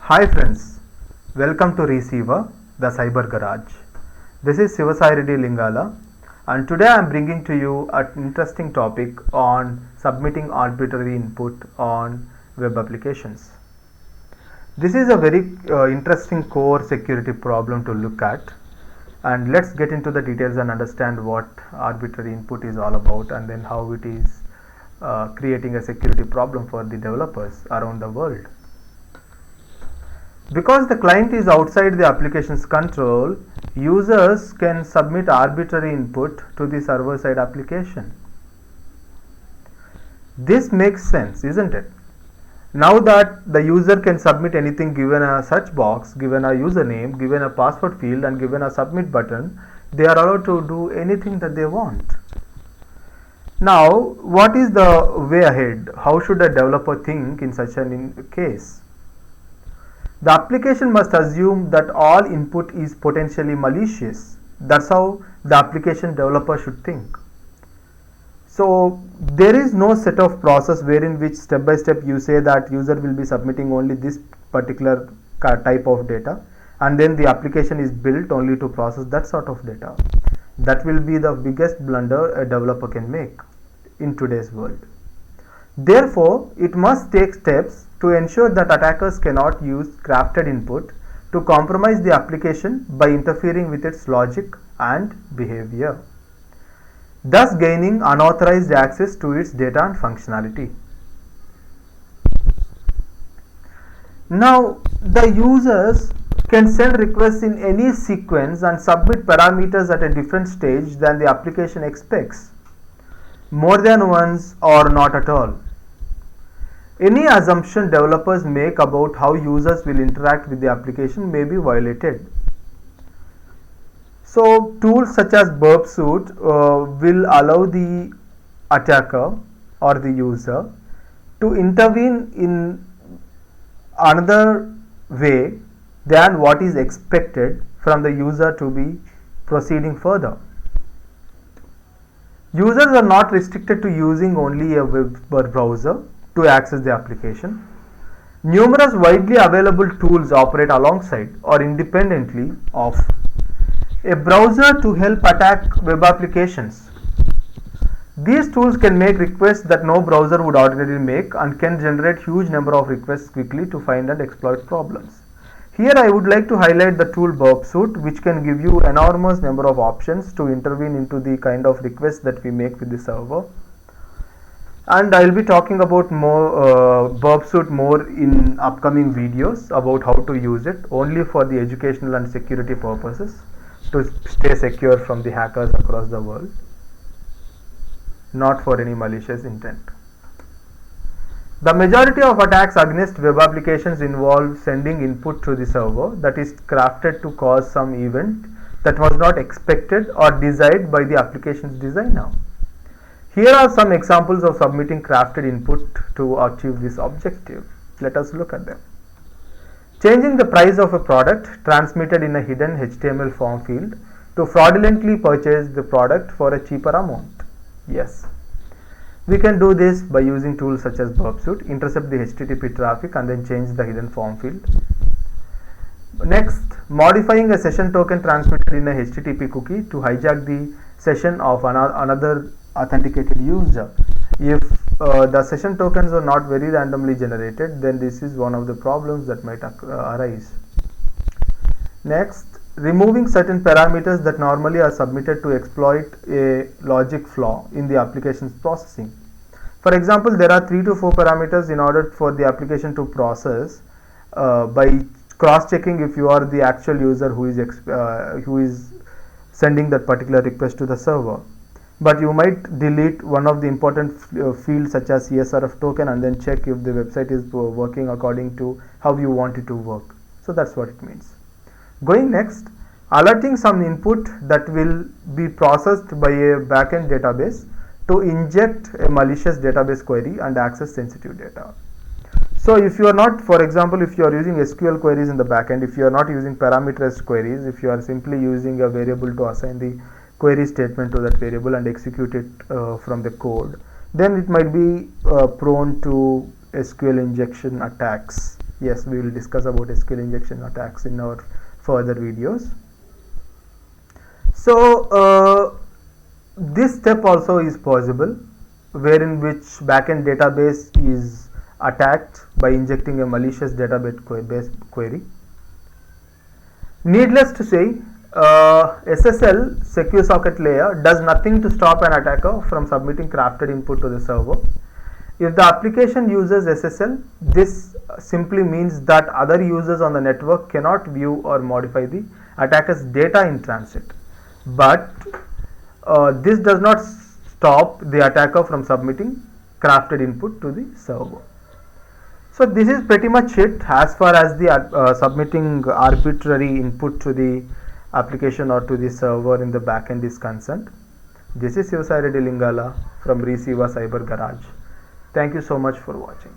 Hi friends, welcome to Receiver, the Cyber Garage. This is Sivasai Reddy Lingala, and today I am bringing to you an interesting topic on submitting arbitrary input on web applications. This is a very interesting core security problem to look at, and let's get into the details and understand what arbitrary input is all about and then how it is creating a security problem for the developers around the world. Because the client is outside the application's control, users can submit arbitrary input to the server-side application. This makes sense, isn't it? Now that the user can submit anything given a search box, given a username, given a password field and given a submit button, they are allowed to do anything that they want. Now, what is the way ahead? How should a developer think in such a case? The application must assume that all input is potentially malicious. That's how the application developer should think. So there is no set of process wherein which step by step you say that user will be submitting only this particular type of data and then the application is built only to process that sort of data. That will be the biggest blunder a developer can make in today's world. Therefore, it must take steps to ensure that attackers cannot use crafted input to compromise the application by interfering with its logic and behavior, thus gaining unauthorized access to its data and functionality. Now, the users can send requests in any sequence and submit parameters at a different stage than the application expects, more than once or not at all. Any assumption developers make about how users will interact with the application may be violated. So, tools such as Burp Suite will allow the attacker or the user to intervene in another way than what is expected from the user to be proceeding further. Users are not restricted to using only a web browser to access the application. Numerous widely available tools operate alongside or independently of a browser to help attack web applications. These tools can make requests that no browser would ordinarily make and can generate huge number of requests quickly to find and exploit problems. Here I would like to highlight the tool Burp Suite, which can give you enormous number of options to intervene into the kind of requests that we make with the server. And I will be talking about more Burp Suite more in upcoming videos about how to use it only for the educational and security purposes to stay secure from the hackers across the world, not for any malicious intent. The majority of attacks against web applications involve sending input to the server that is crafted to cause some event that was not expected or desired by the application's designer. Here are some examples of submitting crafted input to achieve this objective. Let us look at them. Changing the price of a product transmitted in a hidden HTML form field to fraudulently purchase the product for a cheaper amount. Yes, we can do this by using tools such as Burp Suite, intercept the HTTP traffic and then change the hidden form field. Next, modifying a session token transmitted in a HTTP cookie to hijack the session of another authenticated user. If the session tokens are not very randomly generated, then this is one of the problems that might arise. Next, removing certain parameters that normally are submitted to exploit a logic flaw in the application's processing. For example, there are 3 to 4 parameters in order for the application to process by cross-checking if you are the actual user who is sending that particular request to the server. But you might delete one of the important fields such as ESRF token and then check if the website is working according to how you want it to work. So that's what it means. Going next, alerting some input that will be processed by a backend database to inject a malicious database query and access sensitive data. So if you are not, for example, if you are using SQL queries in the backend, if you are not using parameterized queries, if you are simply using a variable to assign the query statement to that variable and execute it from the code, then it might be prone to SQL injection attacks Yes, we will discuss about SQL injection attacks in our further videos. So this step also is possible, wherein which backend database is attacked by injecting a malicious database query. Needless to say, SSL secure socket layer does nothing to stop an attacker from submitting crafted input to the server. If the application uses SSL, this simply means that other users on the network cannot view or modify the attacker's data in transit. But this does not stop the attacker from submitting crafted input to the server. So this is pretty much it as far as the submitting arbitrary input to the application or to the server in the backend is concerned. This is Sivasai Reddy Lingala from Receiva Cyber Garage. Thank you so much for watching.